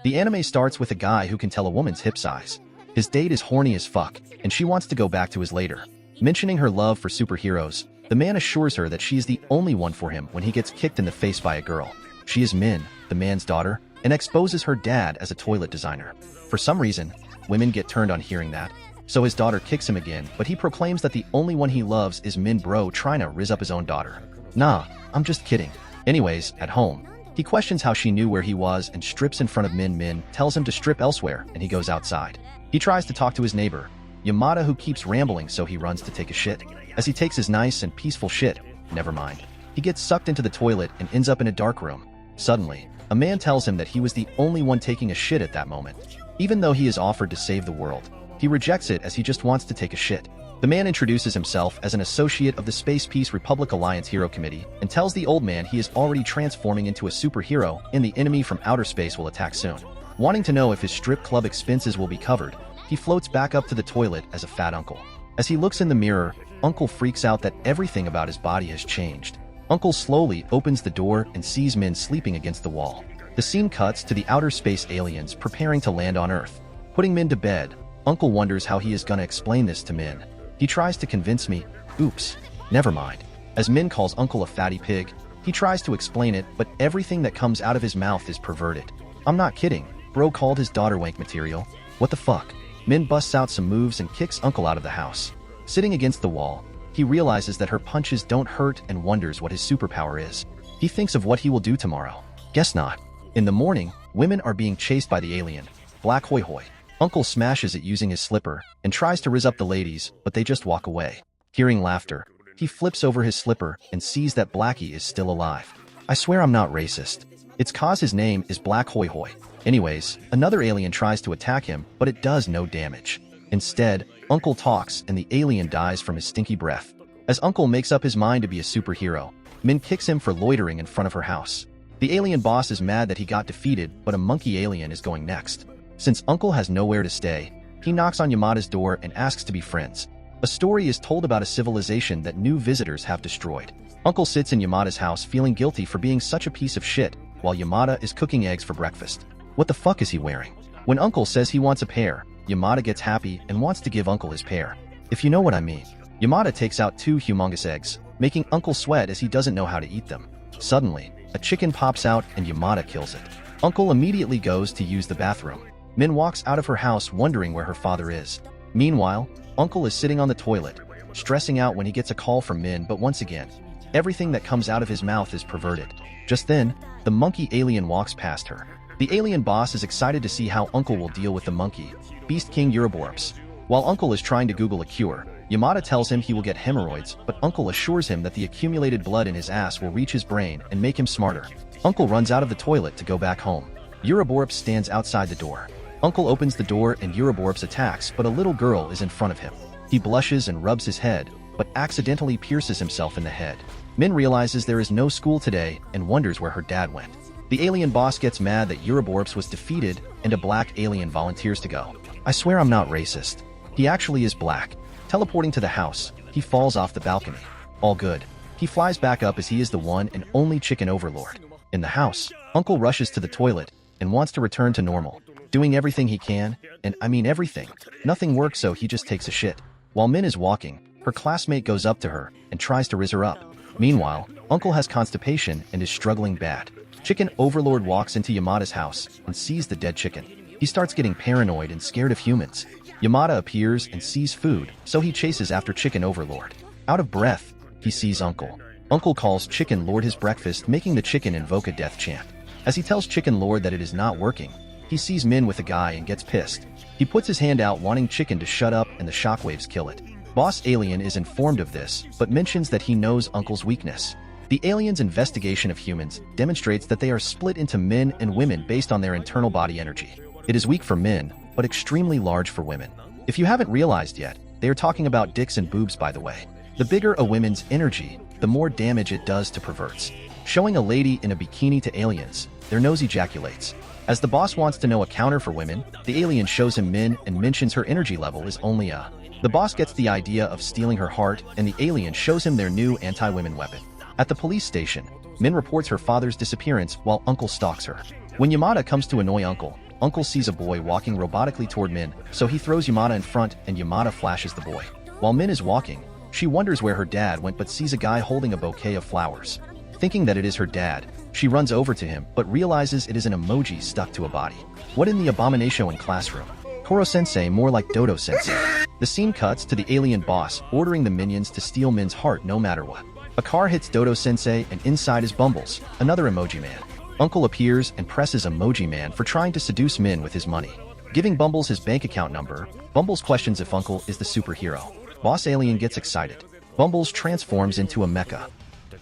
The anime starts with a guy who can tell a woman's hip size. His date is horny as fuck, and she wants to go back to his later. Mentioning her love for superheroes, the man assures her that she is the only one for him when he gets kicked in the face by a girl. She is Min, the man's daughter, and exposes her dad as a toilet designer. For some reason, women get turned on hearing that, so his daughter kicks him again, but he proclaims that the only one he loves is Min bro trying to rizz up his own daughter. Nah, I'm just kidding. Anyways, at home, he questions how she knew where he was and strips in front of Min. Min tells him to strip elsewhere, and he goes outside. He tries to talk to his neighbor, Yamada, who keeps rambling, so he runs to take a shit. As he takes his nice and peaceful shit, never mind, he gets sucked into the toilet and ends up in a dark room. Suddenly, a man tells him that he was the only one taking a shit at that moment. Even though he is offered to save the world, he rejects it as he just wants to take a shit. The man introduces himself as an associate of the Space Peace Republic Alliance Hero Committee and tells the old man he is already transforming into a superhero and the enemy from outer space will attack soon. Wanting to know if his strip club expenses will be covered, he floats back up to the toilet as a fat uncle. As he looks in the mirror, Uncle freaks out that everything about his body has changed. Uncle slowly opens the door and sees Min sleeping against the wall. The scene cuts to the outer space aliens preparing to land on Earth. Putting Min to bed, Uncle wonders how he is gonna explain this to Min. He tries to convince me, oops, never mind. As Min calls Uncle a fatty pig, he tries to explain it, but everything that comes out of his mouth is perverted. I'm not kidding, bro called his daughter wank material. What the fuck? Min busts out some moves and kicks Uncle out of the house. Sitting against the wall, he realizes that her punches don't hurt and wonders what his superpower is. He thinks of what he will do tomorrow. Guess not. In the morning, women are being chased by the alien, Black Hoi Hoi. Uncle smashes it using his slipper and tries to rizz up the ladies, but they just walk away. Hearing laughter, he flips over his slipper and sees that Blackie is still alive. I swear I'm not racist. It's cause his name is Black Hoi Hoi. Anyways, another alien tries to attack him, but it does no damage. Instead, Uncle talks and the alien dies from his stinky breath. As Uncle makes up his mind to be a superhero, Min kicks him for loitering in front of her house. The alien boss is mad that he got defeated, but a monkey alien is going next. Since Uncle has nowhere to stay, he knocks on Yamada's door and asks to be friends. A story is told about a civilization that new visitors have destroyed. Uncle sits in Yamada's house feeling guilty for being such a piece of shit, while Yamada is cooking eggs for breakfast. What the fuck is he wearing? When Uncle says he wants a pear, Yamada gets happy and wants to give Uncle his pear. If you know what I mean. Yamada takes out 2 humongous eggs, making Uncle sweat as he doesn't know how to eat them. Suddenly, a chicken pops out and Yamada kills it. Uncle immediately goes to use the bathroom. Min walks out of her house wondering where her father is. Meanwhile, Uncle is sitting on the toilet, stressing out when he gets a call from Min, but once again, everything that comes out of his mouth is perverted. Just then, the monkey alien walks past her. The alien boss is excited to see how Uncle will deal with the monkey, Beast King Uroboros. While Uncle is trying to Google a cure, Yamada tells him he will get hemorrhoids, but Uncle assures him that the accumulated blood in his ass will reach his brain and make him smarter. Uncle runs out of the toilet to go back home. Uroboros stands outside the door. Uncle opens the door and Uroboros attacks, but a little girl is in front of him. He blushes and rubs his head, but accidentally pierces himself in the head. Min realizes there is no school today and wonders where her dad went. The alien boss gets mad that Uroboros was defeated and a black alien volunteers to go. I swear I'm not racist. He actually is black. Teleporting to the house, he falls off the balcony. All good. He flies back up as he is the one and only chicken overlord. In the house, Uncle rushes to the toilet and wants to return to normal, doing everything he can, and I mean everything. Nothing works, so he just takes a shit. While Min is walking, her classmate goes up to her and tries to rizz her up. Meanwhile, Uncle has constipation and is struggling bad. Chicken Overlord walks into Yamada's house and sees the dead chicken. He starts getting paranoid and scared of humans. Yamada appears and sees food, so he chases after Chicken Overlord. Out of breath, he sees Uncle. Uncle calls Chicken Lord his breakfast, making the chicken invoke a death chant. As he tells Chicken Lord that it is not working, he sees Min with a guy and gets pissed. He puts his hand out wanting Chicken to shut up and the shockwaves kill it. Boss Alien is informed of this, but mentions that he knows Uncle's weakness. The alien's investigation of humans demonstrates that they are split into men and women based on their internal body energy. It is weak for men, but extremely large for women. If you haven't realized yet, they are talking about dicks and boobs, by the way. The bigger a woman's energy, the more damage it does to perverts. Showing a lady in a bikini to aliens, their nose ejaculates. As the boss wants to know a counter for women, the alien shows him Min and mentions her energy level is only a. The boss gets the idea of stealing her heart, and the alien shows him their new anti-women weapon. At the police station, Min reports her father's disappearance while Uncle stalks her. When Yamada comes to annoy Uncle, Uncle sees a boy walking robotically toward Min, so he throws Yamada in front and Yamada flashes the boy. While Min is walking, she wonders where her dad went but sees a guy holding a bouquet of flowers. Thinking that it is her dad, she runs over to him but realizes it is an emoji stuck to a body. What in the abomination classroom? Koro-sensei more like Dodo-sensei. The scene cuts to the alien boss ordering the minions to steal Min's heart no matter what. A car hits Dodo-sensei and inside is Bumbles, another emoji man. Uncle appears and presses Emoji Man for trying to seduce Min with his money. Giving Bumbles his bank account number, Bumbles questions if Uncle is the superhero. Boss Alien gets excited. Bumbles transforms into a mecha.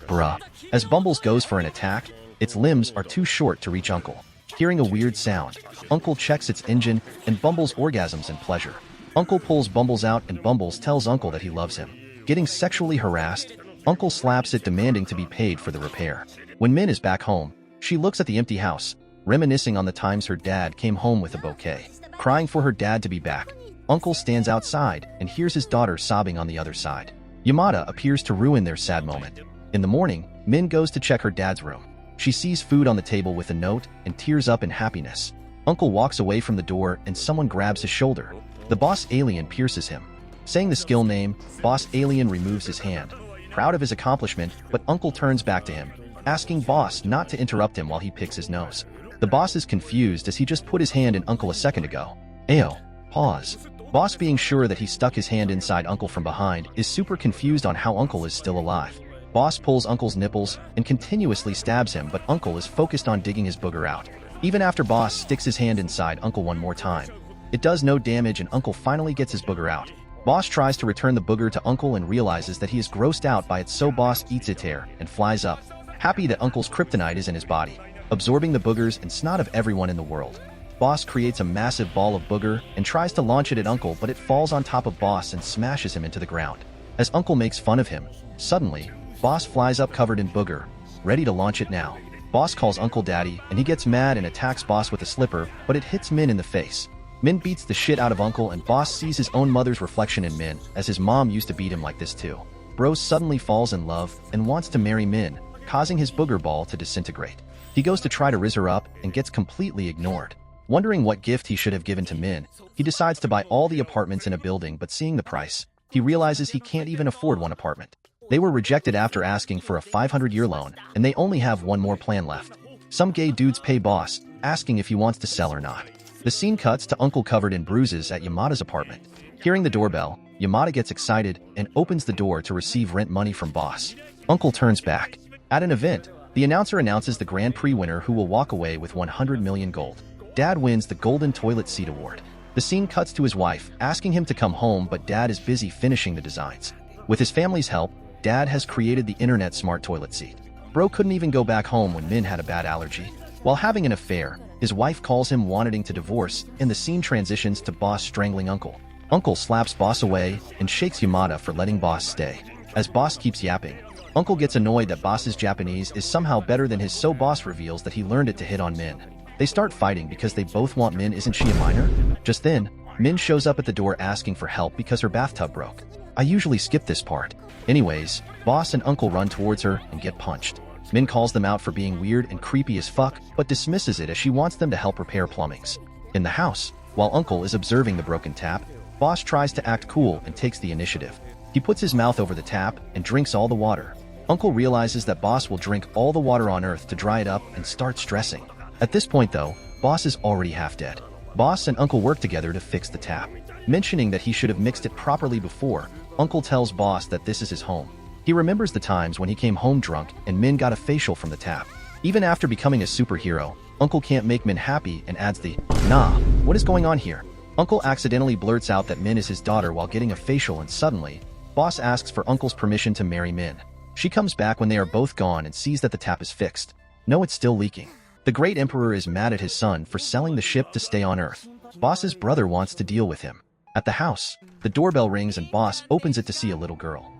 Bruh. As Bumbles goes for an attack, its limbs are too short to reach Uncle. Hearing a weird sound, Uncle checks its engine and Bumbles orgasms in pleasure. Uncle pulls Bumbles out and Bumbles tells Uncle that he loves him. Getting sexually harassed, Uncle slaps it demanding to be paid for the repair. When Min is back home, she looks at the empty house, reminiscing on the times her dad came home with a bouquet. Crying for her dad to be back, Uncle stands outside and hears his daughter sobbing on the other side. Yamada appears to ruin their sad moment. In the morning, Min goes to check her dad's room. She sees food on the table with a note and tears up in happiness. Uncle walks away from the door and someone grabs his shoulder. The boss alien pierces him. Saying the skill name, boss alien removes his hand. Proud of his accomplishment, but Uncle turns back to him, asking boss not to interrupt him while he picks his nose. The boss is confused as he just put his hand in Uncle a second ago. Ayo. Pause. Boss, being sure that he stuck his hand inside Uncle from behind, is super confused on how Uncle is still alive. Boss pulls Uncle's nipples and continuously stabs him, but Uncle is focused on digging his booger out. Even after Boss sticks his hand inside Uncle one more time, it does no damage and Uncle finally gets his booger out. Boss tries to return the booger to Uncle and realizes that he is grossed out by it, so Boss eats its hair and flies up, happy that Uncle's kryptonite is in his body, absorbing the boogers and snot of everyone in the world. Boss creates a massive ball of booger and tries to launch it at Uncle, but it falls on top of Boss and smashes him into the ground. As Uncle makes fun of him, suddenly, Boss flies up covered in booger, ready to launch it now. Boss calls Uncle Daddy and he gets mad and attacks Boss with a slipper, but it hits Min in the face. Min beats the shit out of Uncle and Boss sees his own mother's reflection in Min, as his mom used to beat him like this too. Bro suddenly falls in love and wants to marry Min, causing his booger ball to disintegrate. He goes to try to riz her up and gets completely ignored. Wondering what gift he should have given to Min, he decides to buy all the apartments in a building, but seeing the price, he realizes he can't even afford one apartment. They were rejected after asking for a 500-year loan, and they only have one more plan left. Some gay dudes pay Boss, asking if he wants to sell or not. The scene cuts to Uncle covered in bruises at Yamada's apartment. Hearing the doorbell, Yamada gets excited and opens the door to receive rent money from Boss. Uncle turns back. At an event, the announcer announces the Grand Prix winner who will walk away with 100 million gold. Dad wins the Golden Toilet Seat Award. The scene cuts to his wife, asking him to come home, but Dad is busy finishing the designs. With his family's help, Dad has created the internet smart toilet seat. Bro couldn't even go back home when Min had a bad allergy. While having an affair, his wife calls him wanting to divorce, and the scene transitions to Boss strangling Uncle. Uncle slaps Boss away and shakes Yamada for letting Boss stay. As Boss keeps yapping, Uncle gets annoyed that Boss's Japanese is somehow better than his, so Boss reveals that he learned it to hit on Min. They start fighting because they both want Min. Isn't she a minor? Just then, Min shows up at the door asking for help because her bathtub broke. I usually skip this part. Anyways, Boss and Uncle run towards her and get punched. Min calls them out for being weird and creepy as fuck, but dismisses it as she wants them to help repair plumbings. In the house, while Uncle is observing the broken tap, Boss tries to act cool and takes the initiative. He puts his mouth over the tap and drinks all the water. Uncle realizes that Boss will drink all the water on Earth to dry it up and starts stressing. At this point though, Boss is already half dead. Boss and Uncle work together to fix the tap. Mentioning that he should have mixed it properly before, Uncle tells Boss that this is his home. He remembers the times when he came home drunk and Min got a facial from the tap. Even after becoming a superhero, Uncle can't make Min happy and adds the, "Nah, what is going on here?" Uncle accidentally blurts out that Min is his daughter while getting a facial, and suddenly, Boss asks for Uncle's permission to marry Min. She comes back when they are both gone and sees that the tap is fixed. No, it's still leaking. The Great Emperor is mad at his son for selling the ship to stay on Earth. Boss's brother wants to deal with him. At the house, the doorbell rings and Boss opens it to see a little girl.